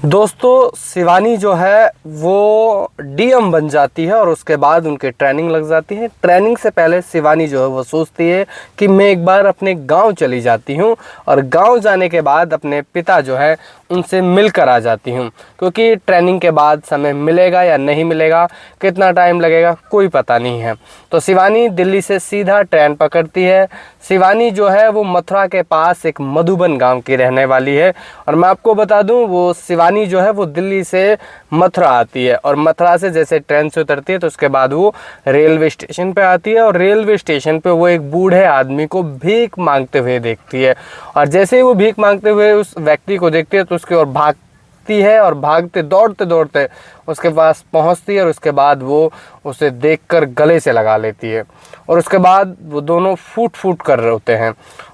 दोस्तों शिवानी जो है वो डीएम बन जाती है और उसके बाद उनकी ट्रेनिंग लग जाती है। ट्रेनिंग से पहले शिवानी जो है वो सोचती है कि मैं एक बार अपने गांव चली जाती हूं और गांव जाने के बाद अपने पिता जो है उनसे मिलकर आ जाती हूं, क्योंकि ट्रेनिंग के बाद समय मिलेगा या नहीं मिलेगा, कितना टाइम लगेगा, कोई पता नहीं है। तो शिवानी दिल्ली से सीधा ट्रेन पकड़ती है। शिवानी जो है वो मथुरा के पास एक मधुबन गांव की रहने वाली है और मैं आपको बता दूं वो शिवानी जो है वो दिल्ली से मथुरा आती है और मथुरा से जैसे ट्रेन से उतरती है तो उसके बाद वो रेलवे स्टेशन पे आती है और रेलवे स्टेशन पे वो एक बूढ़े आदमी को भीख मांगते हुए देखती है और जैसे ही वो भीख मांगते हुए उस व्यक्ति को देखती है तो उसकी ओर भागती है और भागते दौड़ते दौड़ते उसके पास पहुंचती है और उसके बाद वो उसे देखकर गले से लगा लेती है और उसके बाद वो दोनों फूट फूट कर रोते हैं।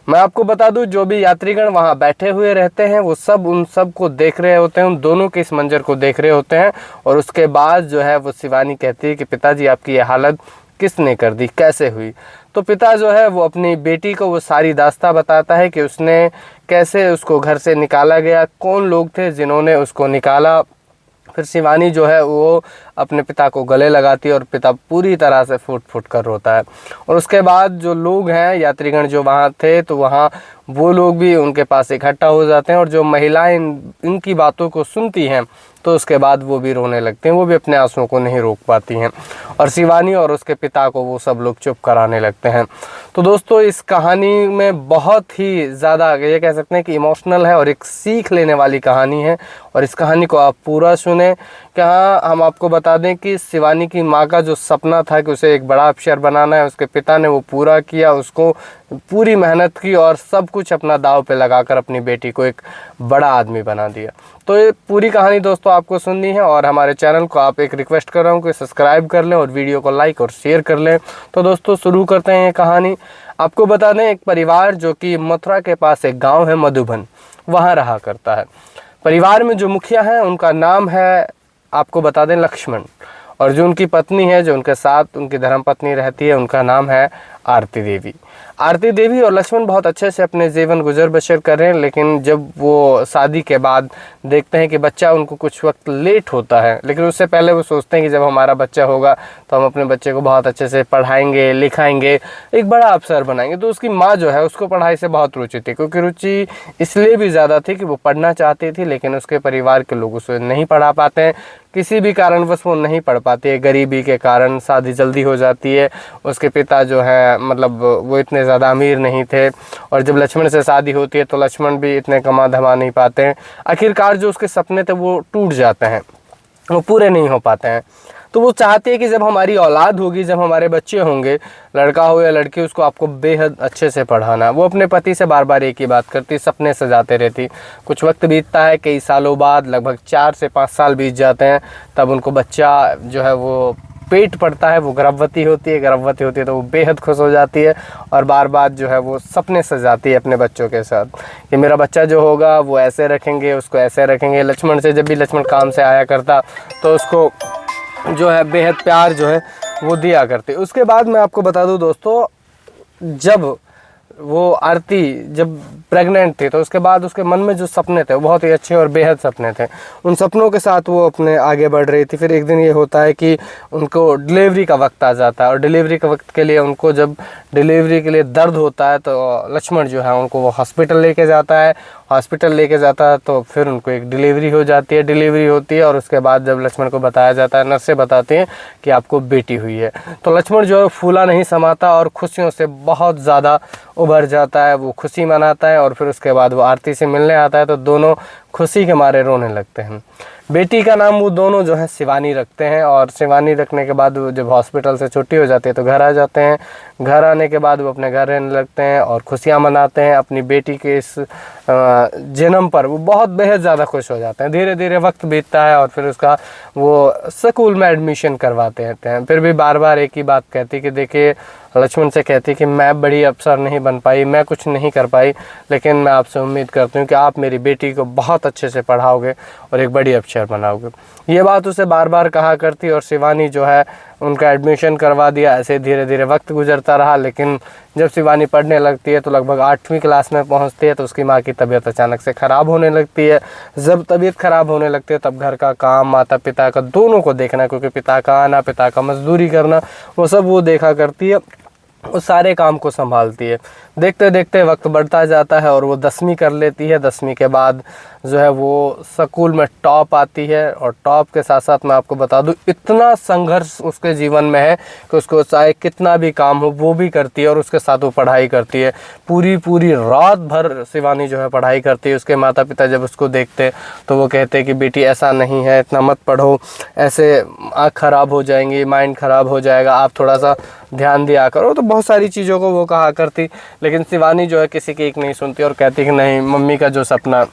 मैं आपको बता दूं जो भी यात्रीगण वहां बैठे हुए रहते हैं वो सब उन सब को देख रहे होते हैं, उन दोनों के इस मंजर को देख रहे होते हैं और उसके बाद जो है वो शिवानी कहती है कि पिताजी आपकी ये हालत किसने कर दी, कैसे हुई। तो पिता जो है वो अपनी बेटी को वो सारी दास्तां बताता है कि उसने कैसे उसको घर से निकाला गया, कौन लोग थे जिन्होंने उसको निकाला। फिर शिवानी जो है वो अपने पिता को गले लगाती है और पिता पूरी तरह से फूट फूट कर रोता है और उसके बाद जो लोग हैं यात्रीगण जो वहाँ थे तो वहाँ वो लोग भी उनके पास इकट्ठा हो जाते हैं और जो महिलाएं इनकी बातों को सुनती हैं तो उसके बाद वो भी रोने लगते हैं, वो भी अपने आंसुओं को नहीं रोक पाती हैं और शिवानी और उसके पिता को वो सब लोग चुप कराने लगते हैं। तो दोस्तों इस कहानी में बहुत ही ज़्यादा ये कह सकते हैं कि इमोशनल है और एक सीख लेने वाली कहानी है और इस कहानी को आप पूरा सुने। क्या हम आपको बता दें कि शिवानी की माँ का जो सपना था कि उसे एक बड़ा अफसर बनाना है, उसके पिता ने वो पूरा किया, उसको पूरी मेहनत की और सब कुछ अपना दांव पे लगाकर अपनी बेटी को एक बड़ा आदमी बना दिया। तो ये पूरी कहानी दोस्तों आपको सुननी है और हमारे चैनल को आप एक रिक्वेस्ट कर रहा हूँ कि सब्सक्राइब कर लें और वीडियो को लाइक और शेयर कर लें। तो दोस्तों शुरू करते हैं ये कहानी। आपको बता दें एक परिवार जो कि मथुरा के पास एक गाँव है मधुबन, वहाँ रहा करता है। परिवार में जो मुखिया हैं उनका नाम है, आपको बता दें, लक्ष्मण, और जो उनकी पत्नी है जो उनके साथ उनकी धर्मपत्नी रहती है उनका नाम है आरती देवी। आरती देवी और लक्ष्मण बहुत अच्छे से अपने जीवन गुजर बसर कर रहे हैं, लेकिन जब वो शादी के बाद देखते हैं कि बच्चा उनको कुछ वक्त लेट होता है, लेकिन उससे पहले वो सोचते हैं कि जब हमारा बच्चा होगा तो हम अपने बच्चे को बहुत अच्छे से पढ़ाएंगे लिखाएंगे, एक बड़ा अफसर बनाएंगे। तो उसकी माँ जो है उसको पढ़ाई से बहुत रुचि थी, क्योंकि रुचि इसलिए भी ज़्यादा थी कि वो पढ़ना चाहती थी लेकिन उसके परिवार के लोग उसे नहीं पढ़ा पाते हैं, किसी भी कारणवश वो नहीं पढ़ पाती है। गरीबी के कारण शादी जल्दी हो जाती है। उसके पिता जो है मतलब वो इतने ज़्यादा अमीर नहीं थे और जब लक्ष्मण से शादी होती है तो लक्ष्मण भी इतने कमा धमा नहीं पाते हैं। आखिरकार जो उसके सपने थे वो टूट जाते हैं, वो पूरे नहीं हो पाते हैं। तो वो चाहती है कि जब हमारी औलाद होगी, जब हमारे बच्चे होंगे, लड़का हो या लड़की, उसको आपको बेहद अच्छे से पढ़ाना। वो अपने पति से बार बार एक ही बात करती, सपने सजाते रहती। कुछ वक्त बीतता है, कई सालों बाद लगभग 4 से 5 साल बीत जाते हैं, तब उनको बच्चा जो है वो पेट पड़ता है, वो गर्भवती होती है तो वो बेहद खुश हो जाती है और बार बार जो है वो सपने सजाती है अपने बच्चों के साथ कि मेरा बच्चा जो होगा वो ऐसे रखेंगे, उसको ऐसे रखेंगे। लक्ष्मण से जब भी लक्ष्मण काम से आया करता तो उसको जो है बेहद प्यार जो है वो दिया करते। उसके बाद मैं आपको बता दूं दोस्तों, जब वो आरती जब प्रेग्नेंट थी तो उसके बाद उसके मन में जो सपने थे वो बहुत ही अच्छे और बेहद सपने थे। उन सपनों के साथ वो अपने आगे बढ़ रही थी। फिर एक दिन ये होता है कि उनको डिलीवरी का वक्त आ जाता है और डिलीवरी का वक्त के लिए उनको जब डिलीवरी के लिए दर्द होता है तो लक्ष्मण जो है उनको वो हॉस्पिटल लेके जाता है। हॉस्पिटल लेके जाता है तो फिर उनको एक डिलीवरी हो जाती है, डिलीवरी होती है और उसके बाद जब लक्ष्मण को बताया जाता है, नर्सें बताती हैं कि आपको बेटी हुई है, तो लक्ष्मण जो है फूला नहीं समाता और खुशियों से बहुत ज़्यादा उभर जाता है। वो खुशी मनाता है और फिर उसके बाद वो आरती से मिलने आता है तो दोनों खुशी के मारे रोने लगते हैं। बेटी का नाम वो दोनों जो है शिवानी रखते हैं और शिवानी रखने के बाद वो जब हॉस्पिटल से छुट्टी हो जाती है तो घर आ जाते हैं। घर आने के बाद वो अपने घर रहने लगते हैं और खुशियाँ मनाते हैं। अपनी बेटी के इस जन्म पर वो बहुत बेहद ज़्यादा खुश हो जाते हैं। धीरे धीरे वक्त बीतता है और फिर उसका वो स्कूल में एडमिशन करवाते रहते हैं। फिर भी बार बार एक ही बात कहती कि देखिए, लक्ष्मण से कहती कि मैं बड़ी अफसर नहीं बन पाई, मैं कुछ नहीं कर पाई, लेकिन मैं आपसे उम्मीद करती हूँ कि आप मेरी बेटी को बहुत बहुत अच्छे से पढ़ाओगे और एक बड़ी अफसर बनाओगे। ये बात उसे बार बार कहा करती और शिवानी जो है उनका एडमिशन करवा दिया। ऐसे धीरे धीरे वक्त गुजरता रहा, लेकिन जब शिवानी पढ़ने लगती है तो लगभग 8वीं क्लास में पहुंचती है तो उसकी माँ की तबीयत अचानक से ख़राब होने लगती है। जब तबीयत ख़राब होने लगती है तब घर का काम, माता पिता का दोनों को देखना, क्योंकि पिता का आना, पिता का मजदूरी करना, वो सब वो देखा करती है, वो सारे काम को संभालती है। देखते देखते वक्त बढ़ता जाता है और वो 10वीं कर लेती है। 10वीं के बाद जो है वो स्कूल में टॉप आती है और टॉप के साथ साथ मैं आपको बता दूं इतना संघर्ष उसके जीवन में है कि उसको चाहे कितना भी काम हो वो भी करती है और उसके साथ वो पढ़ाई करती है। पूरी रात भर शिवानी जो है पढ़ाई करती है। उसके माता पिता जब उसको देखते तो वो कहते कि बेटी ऐसा नहीं है, इतना मत पढ़ो, ऐसे आँख ख़राब हो जाएंगी, माइंड ख़राब हो जाएगा, आप थोड़ा सा ध्यान दिया करो। तो बहुत सारी चीज़ों को वो कहा करती, लेकिन शिवानी जो है किसी की एक नहीं सुनती और कहती कि नहीं, मम्मी का जो सपना।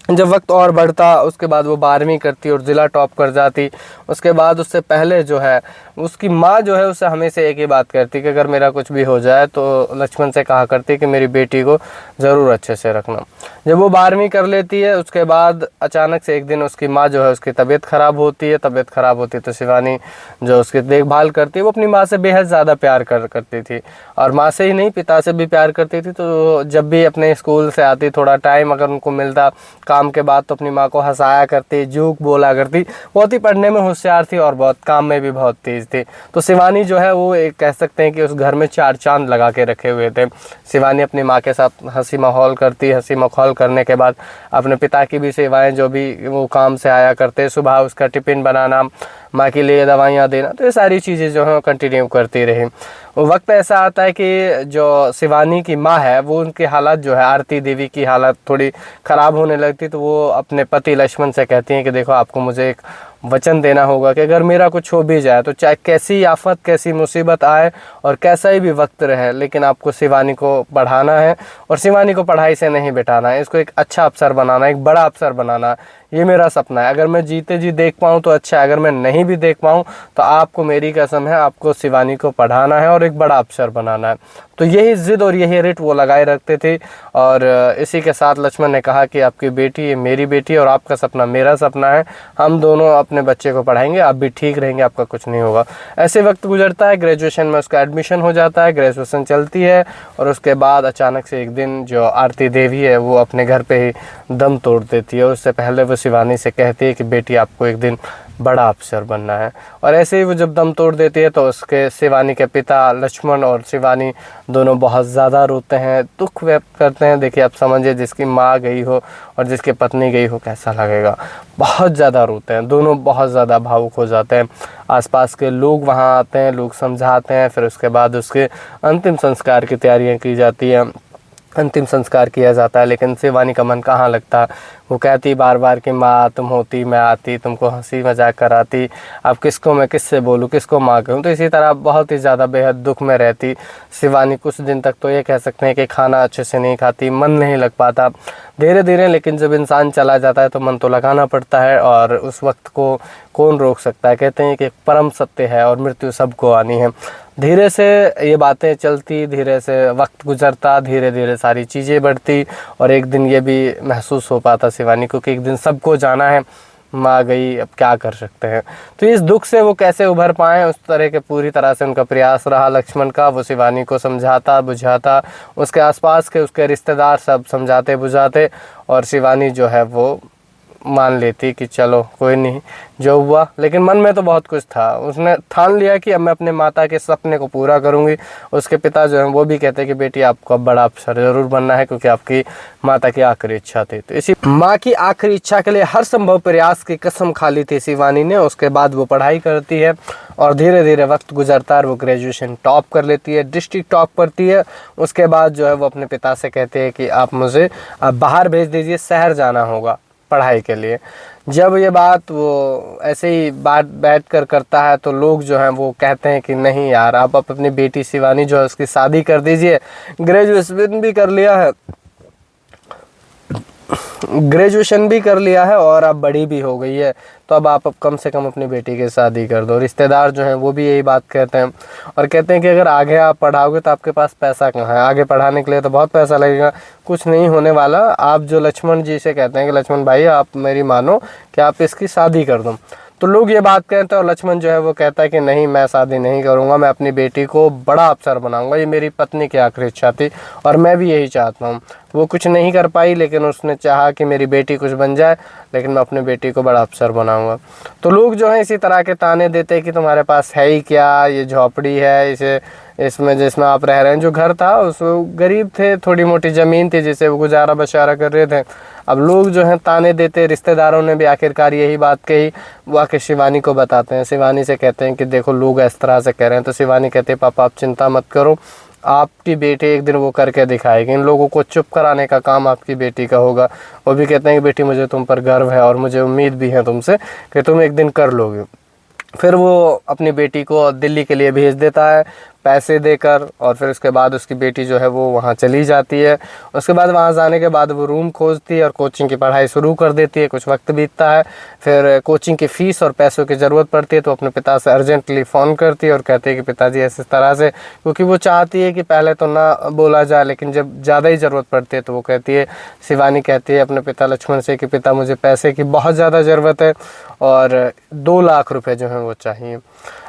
जब वक्त और बढ़ता उसके बाद वो 12वीं करती और ज़िला टॉप कर जाती। उसके बाद उससे पहले जो है उसकी माँ जो है उससे हमेशा एक ही बात करती कि अगर मेरा कुछ भी हो जाए तो लक्ष्मण से कहा करती कि मेरी बेटी को ज़रूर अच्छे से रखना। जब वो 12वीं कर लेती है उसके बाद अचानक से एक दिन उसकी माँ जो है उसकी तबीयत ख़राब होती है। तबीयत ख़राब होती है तो शिवानी जो उसकी देखभाल करती है वो अपनी माँ से बेहद ज़्यादा प्यार करती थी और माँ से ही नहीं पिता से भी प्यार करती थी। तो जब भी अपने स्कूल से आती, थोड़ा टाइम अगर उनको मिलता काम के बाद, तो अपनी माँ को हंसाया करती, जोक बोला करती। बहुत ही पढ़ने में होशियार थी और बहुत काम में भी बहुत तेज़ थी। तो शिवानी जो है वो एक कह सकते हैं कि उस घर में 4 चांद लगा के रखे हुए थे। शिवानी अपनी माँ के साथ हंसी माहौल करती, हंसी मखौल करने के बाद अपने पिता की भी सेवाएं जो भी वो काम से आया करते, सुबह उसका टिफ़िन बनाना, माँ के लिए दवाइयाँ देना, तो ये सारी चीज़ें जो हैं कंटिन्यू करती रही। वक्त ऐसा आता है कि जो शिवानी की माँ है वो उनकी हालत जो है, आरती देवी की हालत थोड़ी ख़राब होने लगती। तो वो अपने पति लक्ष्मण से कहती हैं कि देखो आपको मुझे एक वचन देना होगा कि अगर मेरा कुछ हो भी जाए तो चाहे कैसी आफत, कैसी मुसीबत आए और कैसा ही भी वक्त रहे, लेकिन आपको शिवानी को पढ़ाना है और शिवानी को पढ़ाई से नहीं बिठाना है। इसको एक अच्छा अफसर बनाना है, एक बड़ा अफसर बनाना है, ये मेरा सपना है। अगर मैं जीते जी देख पाऊँ तो अच्छा है, अगर मैं नहीं भी देख पाऊँ तो आपको मेरी कसम है, आपको शिवानी को पढ़ाना है और एक बड़ा अफसर बनाना है। तो यही ज़िद और यही रिट वो लगाए रखते थे। और इसी के साथ लक्ष्मण ने कहा कि आपकी बेटी ये मेरी बेटी और आपका सपना मेरा सपना है, हम दोनों अपने बच्चे को पढ़ाएंगे, आप भी ठीक रहेंगे, आपका कुछ नहीं होगा। ऐसे वक्त गुजरता है, ग्रेजुएशन में उसका एडमिशन हो जाता है, ग्रेजुएशन चलती है और उसके बाद अचानक से एक दिन जो आरती देवी है वो अपने घर पे ही दम तोड़ देती है। उससे पहले वो शिवानी से कहती है कि बेटी आपको एक दिन बड़ा अफसर बनना है। और ऐसे ही वो जब दम तोड़ देती है तो उसके शिवानी के पिता लक्ष्मण और शिवानी दोनों बहुत ज़्यादा रोते हैं, दुख व्यक्त करते हैं। देखिए आप समझिए, जिसकी माँ गई हो और जिसकी पत्नी गई हो कैसा लगेगा। बहुत ज़्यादा रोते हैं दोनों, बहुत ज़्यादा भावुक हो जाते हैं। आसपास के लोग वहाँ आते हैं, लोग समझाते हैं, फिर उसके बाद उसके अंतिम संस्कार की तैयारियाँ की जाती हैं, अंतिम संस्कार किया जाता है। लेकिन शिवानी का मन कहाँ लगता। वो कहती बार बार कि माँ तुम होती, मैं आती, तुमको हंसी मजाक कराती, अब किसको मैं किससे बोलूँ, किसको माँ कहूँ। तो इसी तरह बहुत ही ज़्यादा बेहद दुख में रहती शिवानी। कुछ दिन तक तो ये कह सकते हैं कि खाना अच्छे से नहीं खाती, मन नहीं लग पाता। धीरे धीरे लेकिन जब इंसान चला जाता है तो मन तो लगाना पड़ता है और उस वक्त को कौन रोक सकता है। कहते हैं कि परम सत्य है और मृत्यु सबको आनी है। धीरे से ये बातें चलती, धीरे से वक्त गुजरता, धीरे धीरे सारी चीज़ें बढ़ती और एक दिन ये भी महसूस हो पाता शिवानी को कि एक दिन सबको जाना है, माँ गई, अब क्या कर सकते हैं। तो इस दुख से वो कैसे उभर पाएँ, उस तरह के पूरी तरह से उनका प्रयास रहा लक्ष्मण का। वो शिवानी को समझाता बुझाता, उसके आसपास के उसके रिश्तेदार सब समझाते बुझाते और शिवानी जो है वो मान लेती कि चलो कोई नहीं जो हुआ। लेकिन मन में तो बहुत कुछ था। उसने ठान लिया कि अब मैं अपने माता के सपने को पूरा करूंगी। उसके पिता जो हैं वो भी कहते कि बेटी आपको अब बड़ा अफसर ज़रूर बनना है, क्योंकि आपकी माता की आखिरी इच्छा थी। तो इसी माँ की आखिरी इच्छा के लिए हर संभव प्रयास की कसम खा ली थी शिवानी ने। उसके बाद वो पढ़ाई करती है और धीरे धीरे वक्त गुजरता है, वो ग्रेजुएशन टॉप कर लेती है, डिस्ट्रिक्ट टॉप करती है। उसके बाद जो है वो अपने पिता से कहते हैं कि आप मुझे बाहर भेज दीजिए, शहर जाना होगा पढ़ाई के लिए। जब ये बात वो ऐसे ही बात बैठ कर करता है तो लोग जो हैं वो कहते हैं कि नहीं यार, आप अपनी बेटी शिवानी जो है उसकी शादी कर दीजिए, ग्रेजुएशन भी कर लिया है, ग्रेजुएशन भी कर लिया है और अब बड़ी भी हो गई है, तो अब आप कम से कम अपनी बेटी की शादी कर दो। रिश्तेदार जो हैं वो भी यही बात कहते हैं और कहते हैं कि अगर आगे आप पढ़ाओगे तो आपके पास पैसा कहाँ है, आगे पढ़ाने के लिए तो बहुत पैसा लगेगा, कुछ नहीं होने वाला। आप जो लक्ष्मण जी से कहते हैं कि लक्ष्मण भाई आप मेरी मानो कि आप इसकी शादी कर दो, तो लोग ये बात कहते हैं और लक्ष्मण जो है वो कहता है कि नहीं, मैं शादी नहीं करूँगा, मैं अपनी बेटी को बड़ा अफसर बनाऊँगा, ये मेरी पत्नी की आखिरी इच्छा थी और मैं भी यही चाहता हूँ। वो कुछ नहीं कर पाई लेकिन उसने चाहा कि मेरी बेटी कुछ बन जाए, लेकिन मैं अपनी बेटी को बड़ा अफसर बनाऊँगा। तो लोग जो है इसी तरह के ताने देते हैं कि तुम्हारे पास है ही क्या, ये झोपड़ी है, इसे इसमें जिसमें आप रह रहे हैं, जो घर था उस गरीब थे, थोड़ी मोटी ज़मीन थी जिसे वो गुजारा बशारा कर रहे थे। अब लोग जो हैं ताने देते, रिश्तेदारों ने भी आखिरकार यही बात कही, वो आके शिवानी को बताते हैं। शिवानी से कहते हैं कि देखो लोग इस तरह से कह रहे हैं, तो शिवानी कहते हैं पापा आप चिंता मत करो, आपकी बेटी एक दिन वो करके दिखाएगी, इन लोगों को चुप कराने का काम आपकी बेटी का होगा। वो भी कहते हैं कि बेटी मुझे तुम पर गर्व है और मुझे उम्मीद भी है तुमसे कि तुम एक दिन कर लोगे। फिर वो अपनी बेटी को दिल्ली के लिए भेज देता है पैसे देकर, और फिर उसके बाद उसकी बेटी जो है वो वहाँ चली जाती है। उसके बाद वहाँ जाने के बाद वो रूम खोजती है और कोचिंग की पढ़ाई शुरू कर देती है। कुछ वक्त बीतता है, फिर कोचिंग की फ़ीस और पैसों की ज़रूरत पड़ती है, तो अपने पिता से अर्जेंटली फ़ोन करती है और कहती है कि पिताजी ऐसे तरह से, क्योंकि वो चाहती है कि पहले तो ना बोला जाए, लेकिन जब ज़्यादा ही ज़रूरत पड़ती है तो वो कहती है, शिवानी कहती है अपने पिता लक्ष्मण से कि पिता मुझे पैसे की बहुत ज़्यादा ज़रूरत है और 2 लाख रुपए जो हैं वो चाहिए।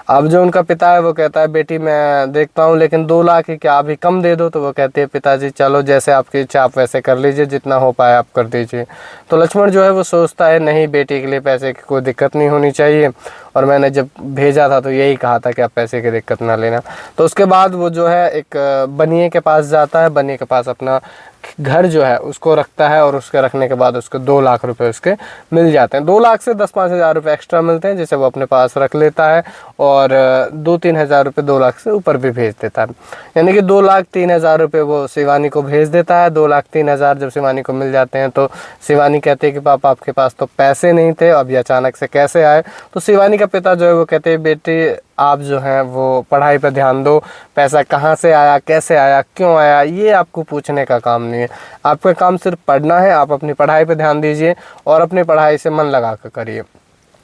अब जो उनका पिता है वो कहता है बेटी मैं देखता हूँ, लेकिन 2 लाख ही क्या, अभी कम दे दो। तो वो कहती है पिताजी चलो जैसे आपकी इच्छा आप वैसे कर लीजिए, जितना हो पाए आप कर दीजिए। तो लक्ष्मण जो है वो सोचता है नहीं, बेटी के लिए पैसे की कोई दिक्कत नहीं होनी चाहिए, और मैंने जब भेजा था तो यही कहा था कि आप पैसे की दिक्कत ना लेना। तो उसके बाद वो जो है एक बनिए के पास जाता है, बनिए के पास अपना घर जो है उसको रखता है, और उसके रखने के बाद उसको 2 लाख रुपए उसके मिल जाते हैं। 2 लाख से 10-5 हज़ार रुपये एक्स्ट्रा मिलते हैं जिसे वो अपने पास रख लेता है, और 2-3 हज़ार रुपये 2 लाख से ऊपर भी भेज देता है। यानी कि 2,03,000 रुपये वो शिवानी को भेज देता है। 2,03,000 जब शिवानी को मिल जाते हैं तो शिवानी कहती है कि पापा आपके पास तो पैसे नहीं थे, अब ये अचानक से कैसे आए। तो शिवानी का पिता जो है वो कहते हैं बेटी आप जो हैं वो पढ़ाई पर ध्यान दो, पैसा कहाँ से आया, कैसे आया, क्यों आया, ये आपको पूछने का काम नहीं है, आपका काम सिर्फ पढ़ना है। आप अपनी पढ़ाई पर ध्यान दीजिए और अपनी पढ़ाई से मन लगा कर करिए।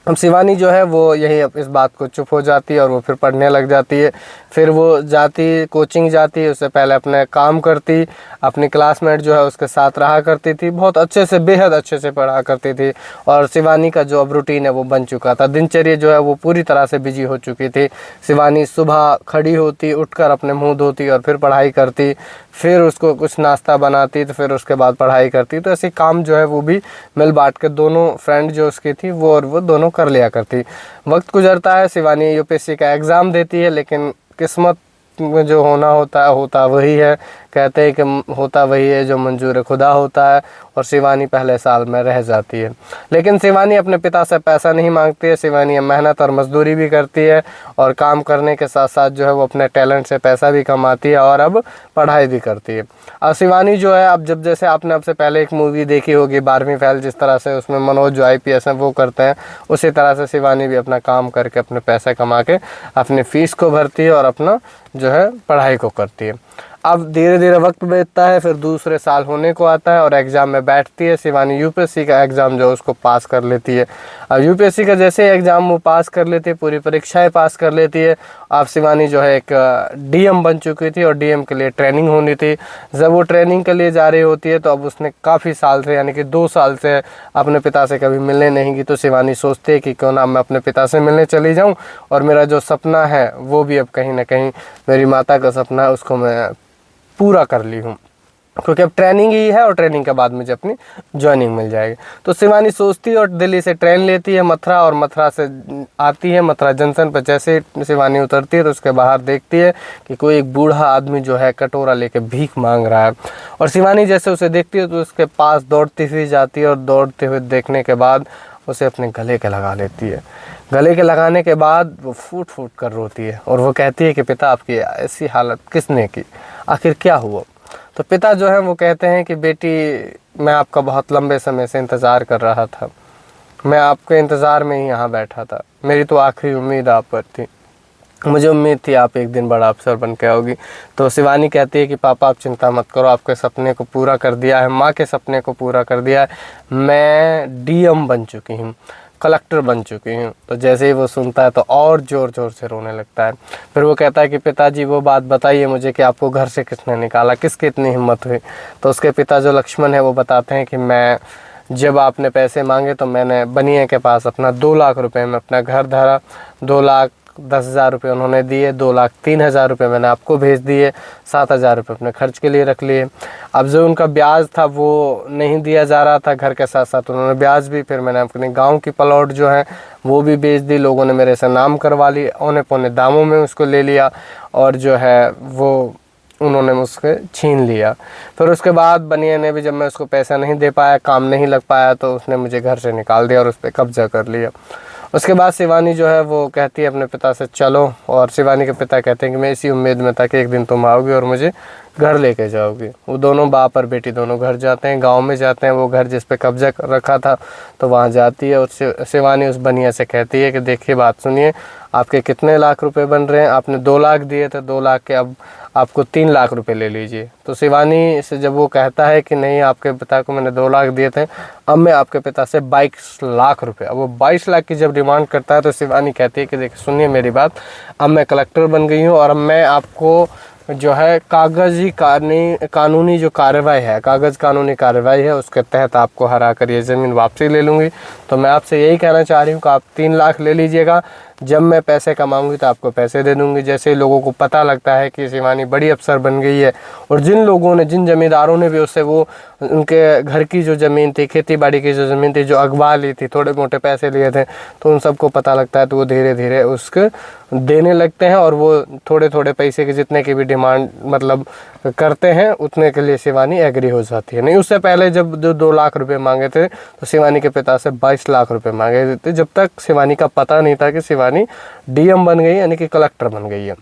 अब शिवानी जो है वो यही इस बात को चुप हो जाती है और वो फिर पढ़ने लग जाती है। फिर वो जाती, कोचिंग जाती, उससे पहले अपने काम करती, अपनी क्लासमेट जो है उसके साथ रहा करती थी, बहुत अच्छे से, बेहद अच्छे से पढ़ा करती थी। और शिवानी का जो अब रूटीन है वो बन चुका था, दिनचर्या जो है वो पूरी तरह से बिजी हो चुकी थी। शिवानी सुबह खड़ी होती, उठकर अपने मुँह धोती और फिर पढ़ाई करती, फिर उसको कुछ नाश्ता बनाती, तो फिर उसके बाद पढ़ाई करती। तो ऐसे काम जो है वो भी मिल बांट के दोनों फ्रेंड जो उसकी थी वो और वो दोनों कर लिया करती। वक्त गुजरता है, शिवानी यूपीएससी का एग्ज़ाम देती है, लेकिन किस्मत में जो होना होता है होता वही है। कहते हैं कि होता वही है जो मंजूर खुदा होता है, और शिवानी पहले साल में रह जाती है। लेकिन शिवानी अपने पिता से पैसा नहीं मांगती है, शिवानी मेहनत और मजदूरी भी करती है, और काम करने के साथ साथ जो है वो अपने टैलेंट से पैसा भी कमाती है और अब पढ़ाई भी करती है। अब शिवानी जो है, अब जब जैसे आपने अब से पहले एक मूवी देखी होगी 12वीं फेल, जिस तरह से उसमें मनोज जो IPS हैं वो करते हैं, उसी तरह से शिवानी भी अपना काम करके अपने पैसे कमा के अपनी फ़ीस को भरती है और अपना जो है पढ़ाई को करती है। अब धीरे धीरे वक्त बीतता है, फिर दूसरे साल होने को आता है और एग्ज़ाम में बैठती है। शिवानी यूपीएससी का एग्ज़ाम जो उसको पास कर लेती है। अब यूपीएससी का जैसे एग्ज़ाम वो पास कर लेती है, पूरी परीक्षाएं पास कर लेती है। अब शिवानी जो है एक DM बन चुकी थी और DM के लिए ट्रेनिंग होनी थी। जब वो ट्रेनिंग के लिए जा रही होती है तो अब उसने काफ़ी साल से, यानी कि 2 साल से अपने पिता से कभी मिलने नहीं की। तो शिवानी सोचती है कि क्यों ना मैं अपने पिता से मिलने चली जाऊँ, और मेरा जो सपना है वो भी अब कहीं ना कहीं, मेरी माता का सपना है, उसको मैं पूरा कर ली हूँ, क्योंकि अब ट्रेनिंग ही है और ट्रेनिंग के बाद मुझे अपनी ज्वाइनिंग मिल जाएगी। तो शिवानी सोचती है और दिल्ली से ट्रेन लेती है मथुरा, और मथुरा से आती है मथुरा जंक्शन पर। जैसे शिवानी उतरती है तो उसके बाहर देखती है कि कोई एक बूढ़ा आदमी जो है कटोरा लेके भीख मांग रहा है, और शिवानी जैसे उसे देखती है तो उसके पास दौड़ती हुई जाती है, और दौड़ते हुए देखने के बाद उसे अपने गले के लगा लेती है। गले के लगाने के बाद वो फूट फूट कर रोती है, और वो कहती है कि पिता आपकी ऐसी हालत किसने की, आखिर क्या हुआ। तो पिता जो है वो कहते हैं कि बेटी मैं आपका बहुत लंबे समय से इंतज़ार कर रहा था, मैं आपके इंतज़ार में ही यहाँ बैठा था, मेरी तो आखिरी उम्मीद आप पर थी। मुझे उम्मीद थी आप एक दिन बड़ा अफसर बन के आओगी। तो शिवानी कहती है कि पापा आप चिंता मत करो, आपके सपने को पूरा कर दिया है, माँ के सपने को पूरा कर दिया है, मैं डीएम बन चुकी हूँ, कलेक्टर बन चुकी हूँ। तो जैसे ही वो सुनता है तो और ज़ोर ज़ोर से रोने लगता है। फिर वो कहता है कि पिताजी वो बात बताइए मुझे कि आपको घर से किसने निकाला, किसकी इतनी हिम्मत हुई। तो उसके पिता जो लक्ष्मण है वो बताते हैं कि मैं जब आपने पैसे मांगे तो मैंने बनिए के पास अपना 2 लाख रुपए में अपना घर धरा, 2,10,000 रुपये उन्होंने दिए, 2,03,000 रुपये मैंने आपको भेज दिए, 7,000 रुपये अपने खर्च के लिए रख लिए। अब जो उनका ब्याज था वो नहीं दिया जा रहा था, घर के साथ साथ उन्होंने ब्याज भी, फिर मैंने अपने गांव की प्लॉट जो है वो भी बेच दी, लोगों ने मेरे से नाम करवा ली, औने पौने दामों में उसको ले लिया और जो है वो उन्होंने मुझसे छीन लिया। फिर उसके बाद बनिए ने भी, जब मैं उसको पैसा नहीं दे पाया, काम नहीं लग पाया, तो उसने मुझे घर से निकाल दिया और उस पर कब्जा कर लिया। उसके बाद शिवानी जो है वो कहती है अपने पिता से चलो, और शिवानी के पिता कहते हैं कि मैं इसी उम्मीद में था कि एक दिन तुम आओगी और मुझे घर लेके जाओगी। वो दोनों बाप और बेटी दोनों घर जाते हैं, गांव में जाते हैं, वो घर जिस पे कब्जा रखा था तो वहाँ जाती है। और शिवानी उस बनिया से कहती है कि देखिए बात सुनिए, आपके कितने लाख रुपए बन रहे हैं, आपने 2 लाख दिए थे, 2 लाख के अब आपको 3 लाख रुपए ले लीजिए। तो शिवानी से जब वो कहता है कि नहीं आपके पिता को मैंने 2 लाख दिए थे, अब मैं आपके पिता से 22 लाख रुपए, अब वो 22 लाख की जब डिमांड करता है तो शिवानी कहती है कि देखिए सुनिए मेरी बात, अब मैं कलेक्टर बन गई हूँ और अब मैं आपको जो है कानूनी जो कार्रवाई है, कागज़ कानूनी कार्रवाई है, उसके तहत आपको हरा कर ये ज़मीन वापसी ले लूँगी। तो मैं आपसे यही कहना चाह रही हूँ कि आप 3 लाख ले लीजिएगा, जब मैं पैसे कमाऊंगी तो आपको पैसे दे दूंगी। जैसे ही लोगों को पता लगता है कि शिवानी बड़ी अफसर बन गई है, और जिन लोगों ने, जिन ज़मींदारों ने भी उससे वो उनके घर की जो ज़मीन थी, खेती बाड़ी की जो ज़मीन थी, जो अगवा ली थी, थोड़े मोटे पैसे लिए थे, तो उन सबको पता लगता है तो वो धीरे धीरे उसको देने लगते हैं, और वो थोड़े थोड़े पैसे के जितने की भी डिमांड मतलब करते हैं उतने के लिए शिवानी एग्री हो जाती है। नहीं, उससे पहले जब जो 2 लाख रुपए मांगे थे तो शिवानी के पिता से 22 लाख रुपए मांगे थे, जब तक शिवानी का पता नहीं था कि शिवानी डीएम बन गई, यानी कि कलेक्टर बन गई है।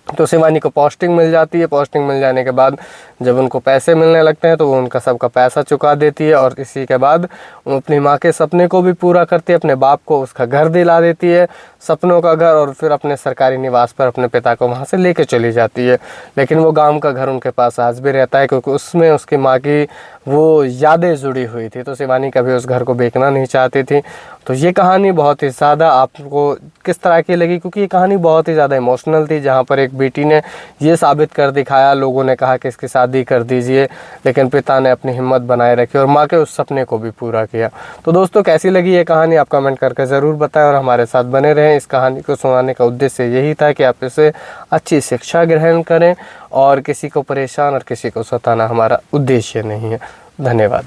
तो शिवानी को पोस्टिंग मिल जाती है। पोस्टिंग मिल जाने के बाद जब उनको पैसे मिलने लगते हैं तो वो उनका सबका पैसा चुका देती है, और इसी के बाद वो अपनी माँ के सपने को भी पूरा करती है, अपने बाप को उसका घर दिला देती है, सपनों का घर, और फिर अपने सरकारी निवास पर अपने पिता को वहाँ से लेके चली जाती है। लेकिन वो गांव का घर उनके पास आज भी रहता है, क्योंकि उसमें उसकी माँ की वो यादें जुड़ी हुई थी, तो शिवानी कभी उस घर को बेचना नहीं चाहती थी। तो ये कहानी बहुत ही ज़्यादा आपको किस तरह की लगी, क्योंकि ये कहानी बहुत ही ज़्यादा इमोशनल थी, जहाँ पर एक बेटी ने ये साबित कर दिखाया, लोगों ने कहा कि इसकी शादी कर दीजिए, लेकिन पिता ने अपनी हिम्मत बनाए रखी और माँ के उस सपने को भी पूरा किया। तो दोस्तों कैसी लगी ये कहानी आप कमेंट करके ज़रूर बताएं, और हमारे साथ बने रहें। इस कहानी को सुनाने का उद्देश्य यही था कि आप इसे अच्छी शिक्षा ग्रहण करें, और किसी को परेशान और किसी को सताना हमारा उद्देश्य नहीं है। धन्यवाद।